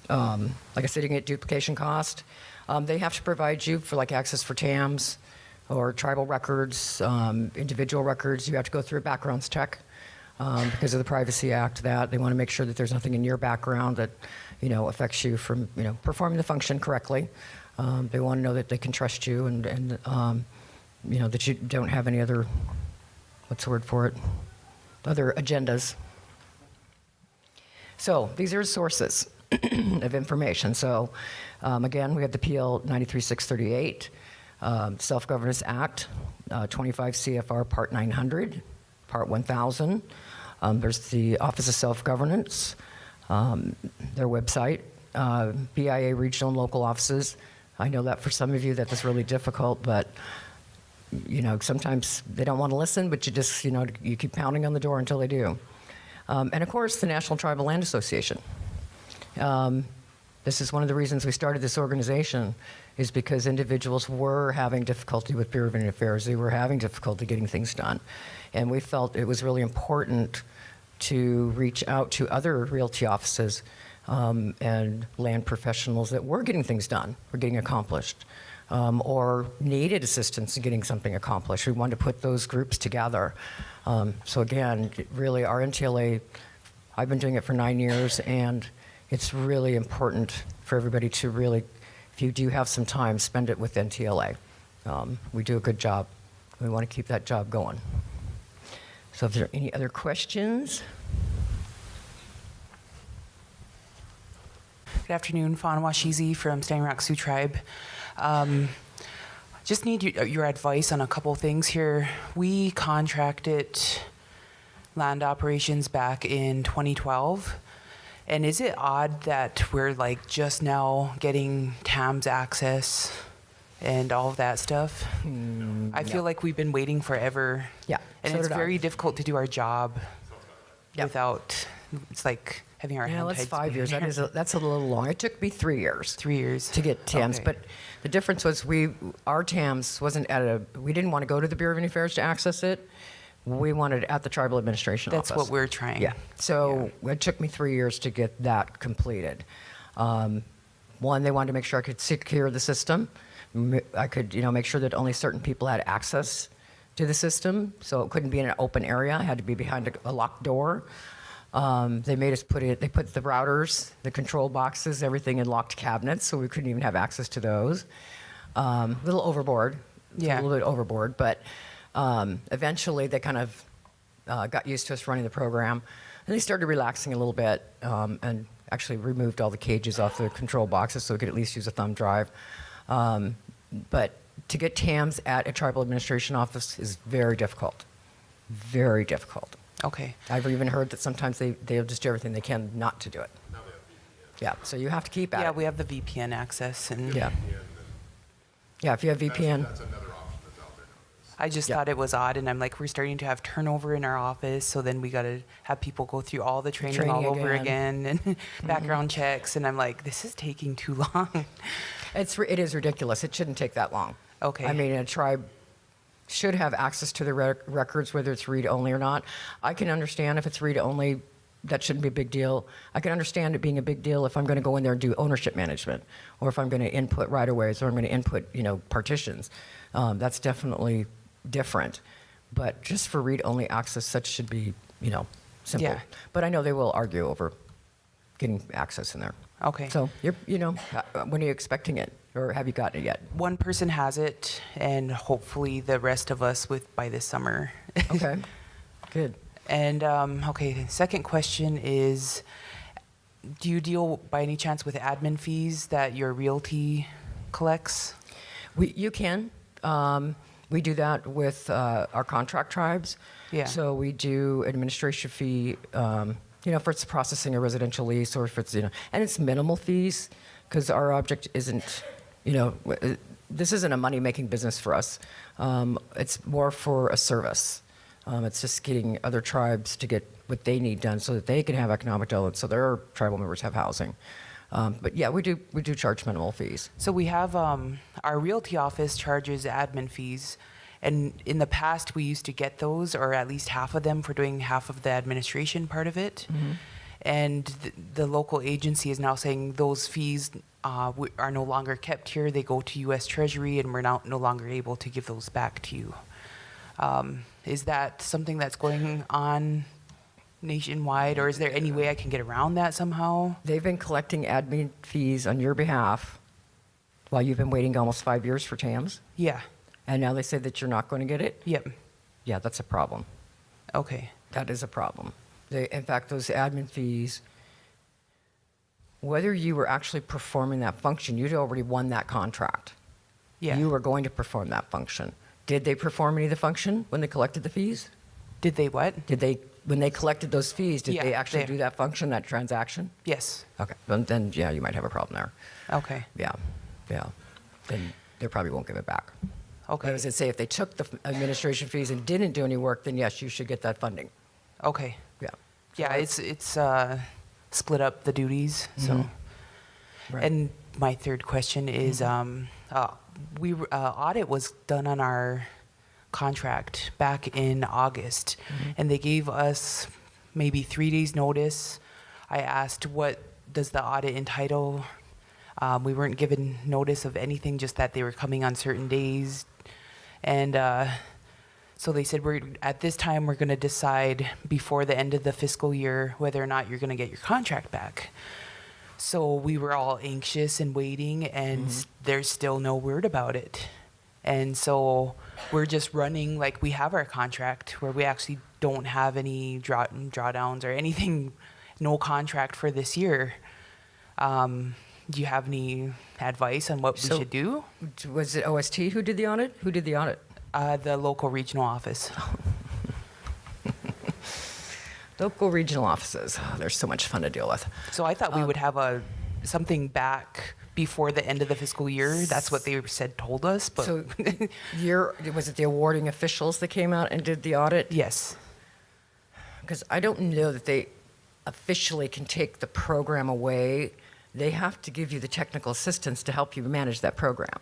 Like I said, you can get duplication cost. They have to provide you for like access for TAMs or tribal records, individual records. You have to go through a backgrounds check because of the Privacy Act. That they want to make sure that there's nothing in your background that affects you from performing the function correctly. They want to know that they can trust you and that you don't have any other, what's the word for it, other agendas. So these are sources of information. So again, we have the PL 93638, Self-Governance Act, 25 CFR Part 900, Part 1000. There's the Office of Self-Governance, their website, BIA regional and local offices. I know that for some of you that's really difficult, but sometimes they don't want to listen, but you just, you keep pounding on the door until they do. And of course, the National Tribal Land Association. This is one of the reasons we started this organization, is because individuals were having difficulty with Bureau of Indian Affairs. They were having difficulty getting things done. And we felt it was really important to reach out to other realty offices and land professionals that were getting things done, were getting accomplished, or needed assistance in getting something accomplished. We wanted to put those groups together. So again, really our NTLA, I've been doing it for 9 years, and it's really important for everybody to really, if you do have some time, spend it with NTLA. We do a good job. We want to keep that job going. So if there are any other questions? Good afternoon, Fawn Washizi from Standing Rock Sioux Tribe. Just need your advice on a couple things here. We contracted land operations back in 2012. And is it odd that we're like just now getting TAMS access and all of that stuff? I feel like we've been waiting forever. Yeah. And so it's did I. very difficult to do our job Yep. without, it's like having our hand That's tied 5 years. That's a little long. It took me 3 years. 3 years. To get TAMs, Okay. but the difference was our TAMs wasn't we didn't want to go to the Bureau of Indian Affairs to access it. We wanted it at the Tribal Administration That's Office. what we're trying. Yeah. So it took me 3 years to get that completed. One, they wanted to make sure I could secure the system. I could, make sure that only certain people had access to the system, so it couldn't be in an open area. It had to be behind a locked door. They made us they put the routers, the control boxes, everything in locked cabinets, so we couldn't even have access to those. A little overboard. Yeah. A little bit overboard, but eventually they kind of got used to us running the program. And they started relaxing a little bit and actually removed all the cages off the control boxes so we could at least use a thumb drive. But to get TAMs at a tribal administration office is very difficult. Very difficult. Okay. I've even heard that sometimes they'll just do everything they can not to do it. Yeah, so you have to keep at Yeah, it. we have the VPN access, and Yeah. Yeah, if you have VPN. That's another option that's out there. I just Yeah. thought it was odd, and I'm like, we're starting to have turnover in our office, so then we got to have people go through all the training all over again and background checks, and I'm like, this is taking too long. It is ridiculous. It shouldn't take that long. Okay. I mean, a tribe should have access to the records, whether it's read-only or not. I can understand if it's read-only, that shouldn't be a big deal. I can understand it being a big deal if I'm going to go in there and do ownership management, or if I'm going to input right-of-ways, or I'm going to input, partitions. That's definitely different. But just for read-only access, such should be, simple. Yeah. But I know they will argue over getting access in there. Okay. So when are you expecting it, or have you gotten it yet? One person has it, and hopefully the rest of us by this summer. Okay, good. And okay, second question is, do you deal by any chance with admin fees that your Realty collects? You can. We do that with our contract tribes. Yeah. So we do administration fee, if it's processing a residential lease, or if it's, and it's minimal fees, because our object isn't, this isn't a money-making business for us. It's more for a service. It's just getting other tribes to get what they need done so that they can have economic development, so their tribal members have housing. But yeah, we do charge minimal fees. So we have our Realty office charges admin fees, and in the past we used to get those, or at least half of them, for doing half of the administration part of it. And the local agency is now saying those fees are no longer kept here. They go to U.S. Treasury, and we're now no longer able to give those back to you. Is that something that's going on nationwide, or is there any way I can get around that somehow? They've been collecting admin fees on your behalf while you've been waiting almost 5 years for TAMS, Yeah. and now they say that you're not going to get it? Yep. Yeah, that's a problem. Okay. That is a problem. In fact, those admin fees, whether you were actually performing that function, you'd already won that contract. Yeah. You were going to perform that function. Did they perform any of the function when they collected the fees? Did they what? When they collected those fees, did Yeah, they actually they- do that function, that transaction? Yes. Okay, then yeah, you might have a problem there. Okay. Yeah. Then they probably won't give it back. Okay. I was going to say, if they took the administration fees and didn't do any work, then yes, you should get that funding. Okay. Yeah. Yeah, it's split up the duties. So, Right. and my third question is, audit was done on our contract back in August, and they gave us maybe 3 days notice. I asked, what does the audit entitle? We weren't given notice of anything, just that they were coming on certain days. And so they said, at this time, we're going to decide before the end of the fiscal year whether or not you're going to get your contract back. So we were all anxious and waiting, and there's still no word about it. And so we're just running like we have our contract, where we actually don't have any drawdowns or anything, no contract for this year. Do you have any advice on what we should do? Was it OST who did the audit? Who did the audit? The local regional office. Local regional offices. Oh, they're so much fun to deal with. So I thought we would have something back before the end of the fiscal year. That's what they told us. But So was it the awarding officials that came out and did the audit? yes. Because I don't know that they officially can take the program away. They have to give you the technical assistance to help you manage that program.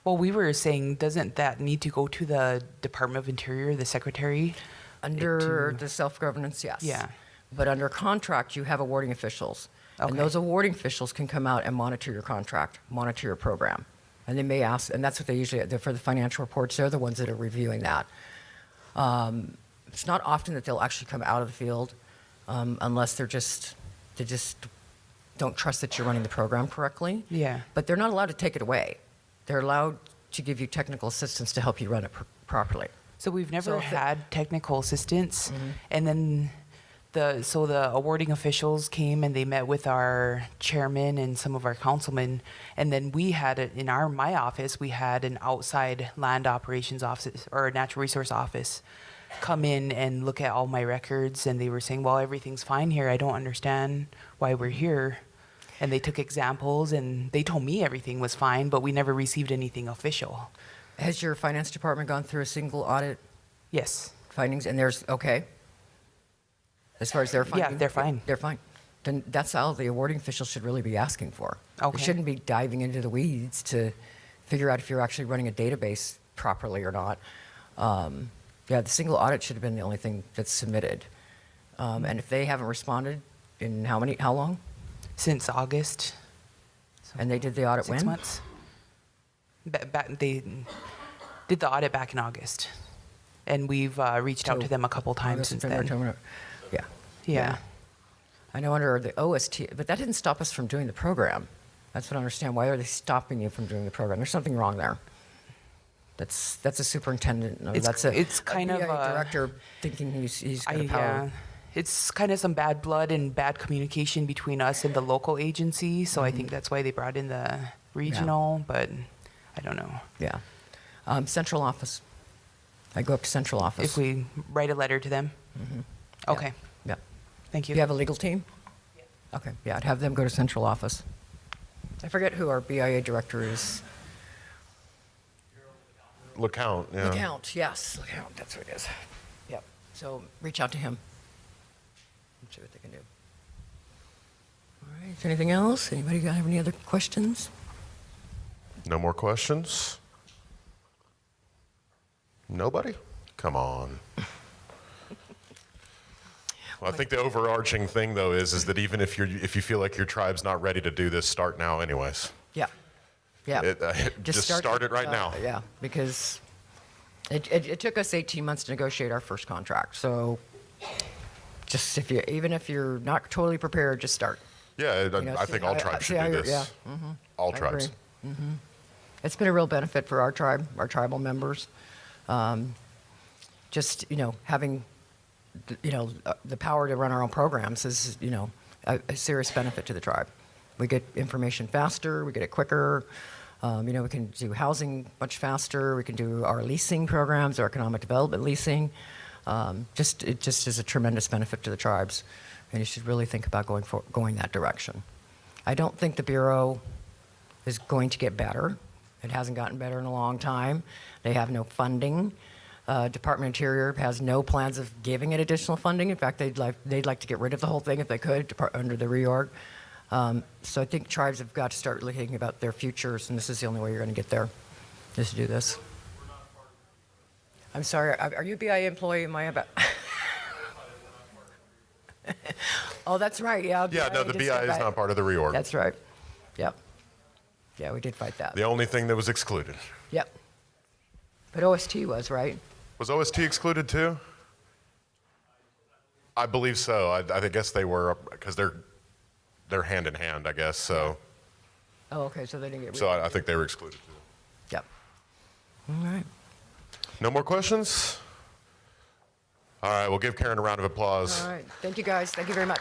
Well, we were saying, doesn't that need to go to the Department of Interior, the secretary? Under the self-governance, yes. Yeah. But under contract, you have awarding officials. Okay. And those awarding officials can come out and monitor your contract, monitor your program. And they may ask, and that's what they usually, for the financial reports, they're the ones that are reviewing that. It's not often that they'll actually come out of the field unless they just don't trust that you're running the program correctly. Yeah. But they're not allowed to take it away. They're allowed to give you technical assistance to help you run it properly. So we've never So if it- had technical assistance, and then the awarding officials came and they met with our chairman and some of our councilmen, and then we had it in my office. We had an outside land operations office or a natural resource office come in and look at all my records, and they were saying, "Well, everything's fine here. I don't understand why we're here." And they took examples, and they told me everything was fine, but we never received anything official. Has your finance department gone through a single audit Yes. findings, and there's, okay? As far as their finding? they're fine. They're fine. Then that's all the awarding officials should really be asking for. Okay. They shouldn't be diving into the weeds to figure out if you're actually running a database properly or not. Yeah, the single audit should have been the only thing that's submitted. And if they haven't responded in how long? Since August. And they did the audit 6 when? months. They did the audit back in August, and we've reached out So, to them a couple times August, since September, then. October, yeah. Yeah. I know under the OST, but that didn't stop us from doing the program. That's what I understand. Why are they stopping you from doing the program? There's something wrong there. That's a superintendent. No, It's- that's a, it's kind a of BIA a- director thinking he's got a power. Yeah. It's kind of some bad blood and bad communication between us and the local agency, so I think that's why they brought in the regional, but I don't know. Yeah. Central office. I go up to central office. If we write a letter to them? Okay, Yeah. thank you. You have a legal team? Okay. Yeah, I'd have them go to central office. I forget who our BIA director is. LeCount, yeah. LeCount, yes. LeCount, that's what it is. Yep. So reach out to him. And see what they can do. All right. Anything else? Anybody have any other questions? No more questions? Nobody? Come on. Well, I think the overarching thing, though, is that even if you feel like your tribe's not ready to do this, start now anyways. Yeah. Yeah. Just start it right now. Yeah, because it took us 18 months to negotiate our first contract. So just even if you're not totally prepared, just start. Yeah, You know, I see think how- all tribes see should how do you're- this. yeah, All I tribes. agree. It's been a real benefit for our tribe, our tribal members. Just, having, the power to run our own programs is, a serious benefit to the tribe. We get information faster, we get it quicker. We can do housing much faster. We can do our leasing programs, our economic development leasing. It just is a tremendous benefit to the tribes, and you should really think about going that direction. I don't think the Bureau is going to get better. It hasn't gotten better in a long time. They have no funding. Department of Interior has no plans of giving it additional funding. In fact, they'd like to get rid of the whole thing if they could under the reorg. So I think tribes have got to start thinking about their futures, and this is the only way you're going to get there, is to do this. I'm sorry, are you a BIA employee? Am I about? Oh, that's right, yeah. Yeah, no, the did BI step is back. not part of the reorg. That's right. Yep. Yeah, we did fight that. The only thing that was excluded. Yep. But OST was, right? Was OST excluded too? I believe so. I guess they were, because they're hand in hand, I guess. So, Oh, okay, so they didn't get. so I think they were excluded too. Yep. All right. No more questions? All right, we'll give Karen a round of applause. All right. Thank you, guys. Thank you very much.